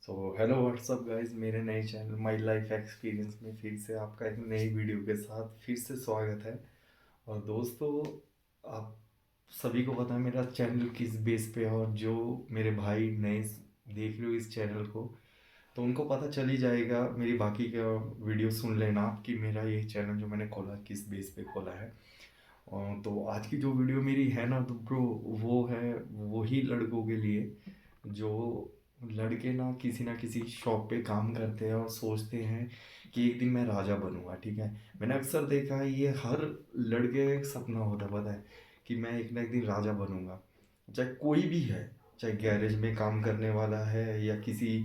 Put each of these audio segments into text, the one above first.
So hello what's up guys, मेरे नए channel my life experience में फिर से आपका एक नई वीडियो के साथ फिर से स्वागत है। और दोस्तों, आप सभी को पता है मेरा चैनल किस बेस पे है, और जो मेरे भाई नए देख रहे हो इस चैनल को तो उनको पता चल ही जाएगा। मेरी बाकी का वीडियो सुन लेना आप कि मेरा ये चैनल जो मैंने खोला किस बेस पे खोला है। तो आज की जो वीडियो मेरी है ना तो ब्रो, वो है वही लड़कों के लिए जो लड़के ना किसी शॉप पे काम करते हैं और सोचते हैं कि एक दिन मैं राजा बनूंगा। ठीक है, मैंने अक्सर देखा है ये हर लड़के का एक सपना होता है, पता है कि मैं एक ना एक दिन राजा बनूंगा। चाहे कोई भी है, चाहे गैरेज में काम करने वाला है या किसी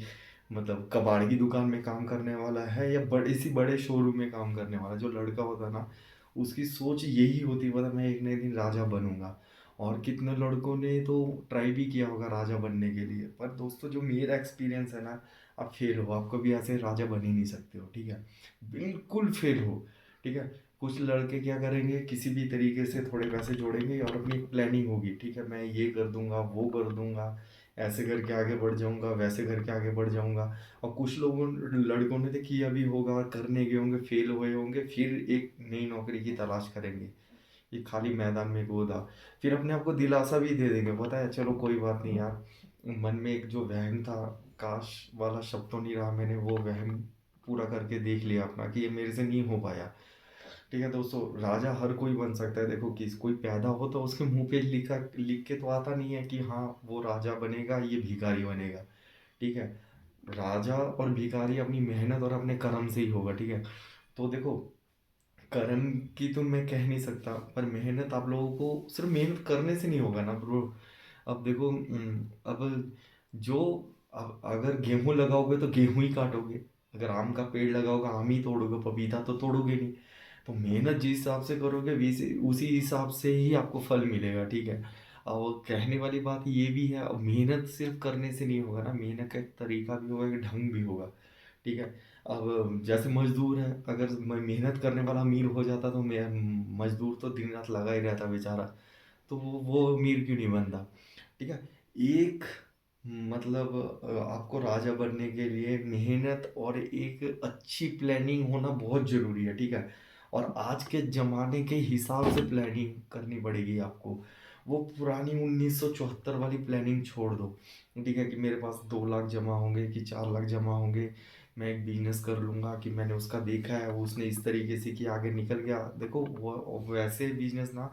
मतलब कबाड़ की दुकान में काम करने वाला है या बड़े सी बड़े शोरूम में काम करने वाला, जो लड़का होता है ना उसकी सोच यही होती है, पता मैं एक ना एक दिन राजा बनूंगा। और कितने लड़कों ने तो ट्राई भी किया होगा राजा बनने के लिए, पर दोस्तों जो मेरा एक्सपीरियंस है ना, आप फेल हो, आप कभी ऐसे राजा बन ही नहीं सकते हो। ठीक है, बिल्कुल फेल हो। ठीक है, कुछ लड़के क्या करेंगे, किसी भी तरीके से थोड़े पैसे जोड़ेंगे और अपनी एक प्लानिंग होगी, ठीक है मैं ये कर दूंगा वो कर दूंगा, ऐसे करके आगे बढ़ जाऊंगा वैसे करके आगे बढ़ जाऊंगा। और कुछ लोगों लड़कों ने तो किया भी होगा, करने गए होंगे, फेल हुए होंगे, फिर एक नई नौकरी की तलाश करेंगे, ये खाली मैदान में कूदा, फिर अपने आप को दिलासा भी दे देंगे, पता है चलो कोई बात नहीं यार, मन में एक जो वहम था, काश वाला शब्द तो नहीं रहा, मैंने वो वहम पूरा करके देख लिया अपना कि ये मेरे से नहीं हो पाया। ठीक है दोस्तों, राजा हर कोई बन सकता है। देखो किस कोई पैदा हो तो उसके मुंह पे लिख के तो आता नहीं है कि हाँ वो राजा बनेगा ये भिखारी बनेगा। ठीक है, राजा और भिखारी अपनी मेहनत और अपने कर्म से ही होगा। ठीक है, तो देखो कर्म की तो मैं कह नहीं सकता, पर मेहनत आप लोगों को सिर्फ मेहनत करने से नहीं होगा ना ब्रो। अब देखो अब जो अब अगर गेहूं लगाओगे तो गेहूं ही काटोगे, अगर आम का पेड़ लगाओगे आम ही तोड़ोगे, पपीता तो तोड़ोगे नहीं। तो मेहनत जिस हिसाब से करोगे वैसे उसी हिसाब से ही आपको फल मिलेगा। ठीक है, और कहने वाली बात ये भी है, अब मेहनत सिर्फ करने से नहीं होगा ना, मेहनत का एक तरीका भी होगा, एक ढंग भी होगा। ठीक है, अब जैसे मजदूर है, अगर मेहनत करने वाला अमीर हो जाता तो मैं मजदूर तो दिन रात लगा ही रहता बेचारा, तो वो अमीर क्यों नहीं बनता। ठीक है, एक मतलब आपको राजा बनने के लिए मेहनत और एक अच्छी प्लानिंग होना बहुत जरूरी है। ठीक है, और आज के जमाने के हिसाब से प्लानिंग करनी पड़ेगी आपको। वो पुरानी 1974 वाली प्लानिंग छोड़ दो। ठीक है, कि मेरे पास 2 लाख जमा होंगे कि 4 लाख जमा होंगे, मैं एक बिजनेस कर लूंगा, कि मैंने उसका देखा है वो उसने इस तरीके से कि आगे निकल गया। देखो वो वैसे बिजनेस ना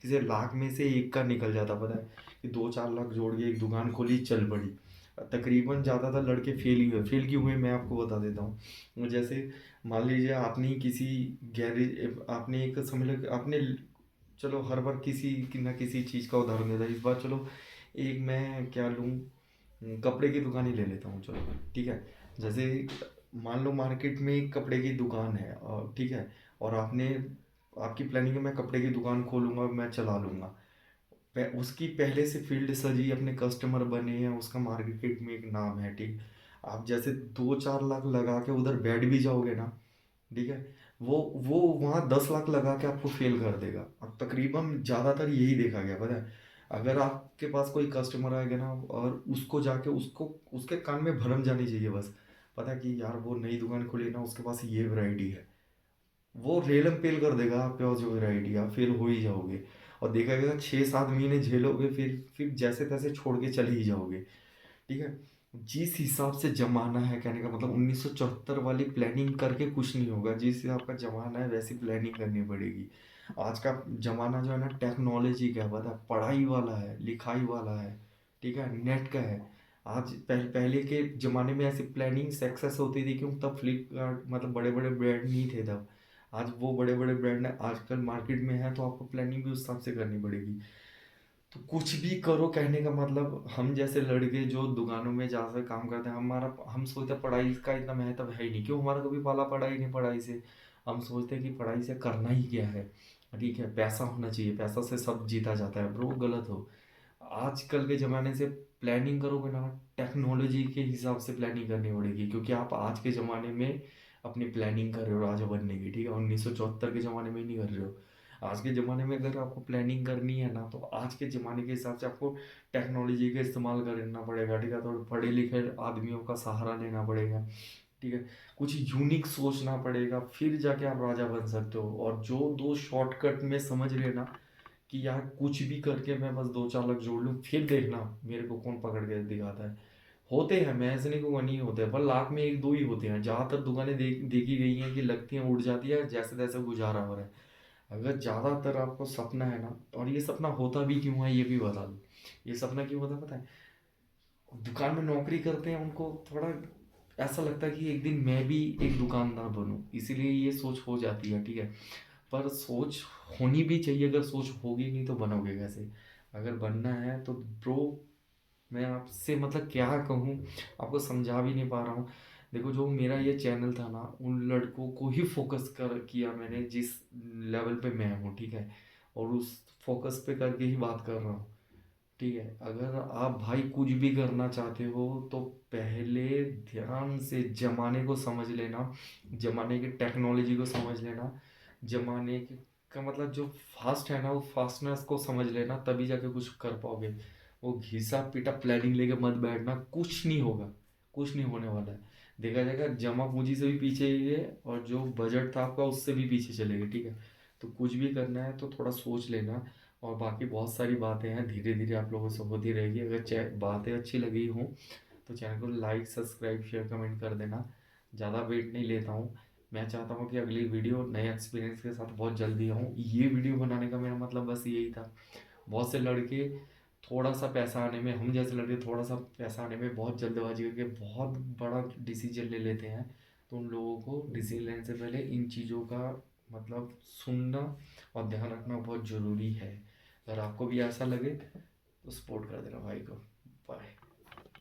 किसी लाख में से एक का निकल जाता, पता है कि 2-4 लाख जोड़ के एक दुकान खोली चल पड़ी। तकरीबन ज़्यादातर लड़के फेल ही हुए। फेल क्यों हुए मैं आपको बता देता हूँ। जैसे मान लीजिए आपने किसी गैरेज, आपने एक समझ लो कि आपने, चलो हर बार किसी की ना किसी चीज़ का उदाहरण देता है, इस बार चलो एक मैं क्या लूँ, कपड़े की दुकान ही ले लेता हूँ चलो। ठीक है, जैसे मान लो मार्केट में एक कपड़े की दुकान है, और ठीक है, और आपने आपकी प्लानिंग है मैं कपड़े की दुकान खोलूंगा मैं चला लूंगा, उसकी पहले से फील्ड सजी, अपने कस्टमर बने हैं, उसका मार्केट में एक नाम है। ठीक, आप जैसे 2-4 लाख लगा के उधर बैठ भी जाओगे ना, ठीक है, वो वहाँ 10 लाख लगा के आपको फेल कर देगा। अब तकरीबन ज़्यादातर यही देखा गया, पता है अगर आपके पास कोई कस्टमर आएगा ना और उसको जाके उसको उसके कान में भरम जानी चाहिए बस, पता है कि यार वो नई दुकान खोली ना उसके पास ये वैरायटी है, वो रेलम पेल कर देगा आपके पास जो वैरायटी आप फेल हो ही जाओगे। और देखा गया 6-7 महीने झेलोगे, फिर जैसे तैसे छोड़ के चले ही जाओगे। ठीक है, जिस हिसाब से जमाना है, कहने का मतलब 1974 वाली प्लानिंग करके कुछ नहीं होगा, जिस हिसाब का जमाना है वैसी प्लानिंग करनी पड़ेगी। आज का जमाना जो है ना टेक्नोलॉजी का, पता है पढ़ाई वाला है, लिखाई वाला है। ठीक है, नेट का है। आज पहले के ज़माने में ऐसी प्लानिंग सक्सेस होती थी क्यों, तब फ्लिपकार्ट मतलब बड़े बड़े ब्रांड नहीं थे तब। आज वो बड़े बड़े ब्रांड आजकल मार्केट में है, तो आपको प्लानिंग भी उस हिसाब से करनी पड़ेगी। तो कुछ भी करो, कहने का मतलब हम जैसे लड़के जो दुकानों में जाकर काम करते हैं, हमारा हम सोचते हैं पढ़ाई का इतना महत्व है ही नहीं, क्यों हमारा कभी पाला पड़ा ही नहीं पढ़ाई से। हम सोचते हैं कि पढ़ाई से करना ही क्या है। ठीक है, पैसा होना चाहिए, पैसा से सब जीता जाता है, ब्रो गलत हो। आजकल के ज़माने से प्लानिंग करोगे ना, टेक्नोलॉजी के हिसाब से प्लानिंग करनी पड़ेगी, क्योंकि आप आज के ज़माने में अपनी प्लानिंग कर रहे हो राजा बनने की। ठीक है, 1974 के ज़माने में नहीं कर रहे हो। आज के ज़माने में अगर आपको प्लानिंग करनी है ना, तो आज के ज़माने के हिसाब से आपको टेक्नोलॉजी का इस्तेमाल करना पड़ेगा, ठीक है? तो पढ़े लिखे आदमियों का सहारा लेना पड़ेगा, ठीक है? कुछ यूनिक सोचना पड़ेगा, फिर जाके आप राजा बन सकते हो। और जो 2 शॉर्टकट में समझ लेना कि यार कुछ भी करके मैं बस 2-4 लाख जोड़ लूँ, फिर देखना मेरे को कौन पकड़ के दिखाता है। होते हैं, मैं ऐसे नहीं कहूँगा नहीं होते, पर लाख में 1-2 ही होते हैं। ज़्यादातर दुकानें देखी गई हैं कि लगती हैं, उड़ जाती है, जैसे-तैसे गुज़ारा हो रहा है। अगर ज़्यादातर आपको सपना है ना, और ये सपना होता भी क्यों है ये भी बता दूँ। ये सपना क्यों होता है पता है? दुकान में नौकरी करते हैं उनको थोड़ा ऐसा लगता है कि एक दिन मैं भी एक दुकानदार बनूँ, इसीलिए ये सोच हो जाती है, ठीक है? पर सोच होनी भी चाहिए, अगर सोच होगी नहीं तो बनोगे कैसे? अगर बनना है तो ब्रो, मैं आपसे मतलब क्या कहूँ, आपको समझा भी नहीं पा रहा हूँ। देखो, जो मेरा ये चैनल था ना, उन लड़कों को ही फ़ोकस कर किया मैंने जिस लेवल पे मैं हूँ, ठीक है? और उस फ़ोकस पे करके ही बात कर रहा हूँ, ठीक है? अगर आप भाई कुछ भी करना चाहते हो तो पहले ध्यान से ज़माने को समझ लेना, ज़माने की टेक्नोलॉजी को समझ लेना, ज़माने के का मतलब जो फ़ास्ट है ना, वो फ़ास्टनेस को समझ लेना, तभी जाके कुछ कर पाओगे। वो घिसा-पिटा प्लानिंग लेके मत बैठना, कुछ नहीं होगा, कुछ नहीं होने वाला है। देखा जाएगा जमा पूँजी से भी पीछे ही है, और जो बजट था आपका उससे भी पीछे चले गए, ठीक है? तो कुछ भी करना है तो थोड़ा सोच लेना। और बाकी बहुत सारी बातें हैं, धीरे-धीरे आप लोगों से होती रहेगी। अगर चे बातें अच्छी लगी हों, तो चैनल को लाइक, सब्सक्राइब, शेयर, कमेंट कर देना। ज़्यादा वेट नहीं लेता हूँ। मैं चाहता हूँ कि अगली वीडियो नए एक्सपीरियंस के साथ बहुत जल्दी आऊँ। ये वीडियो बनाने का मेरा मतलब बस यही था। बहुत से लड़के थोड़ा-सा पैसा आने में, हम जैसे लड़के थोड़ा-सा पैसा आने में बहुत जल्दबाजी करके बहुत बड़ा डिसीज़न ले लेते हैं। तो उन लोगों को डिसीज़न लेने से पहले इन चीज़ों का मतलब सुनना और ध्यान रखना बहुत ज़रूरी है। अगर आपको भी ऐसा लगे तो सपोर्ट कर देना भाई को। बाय।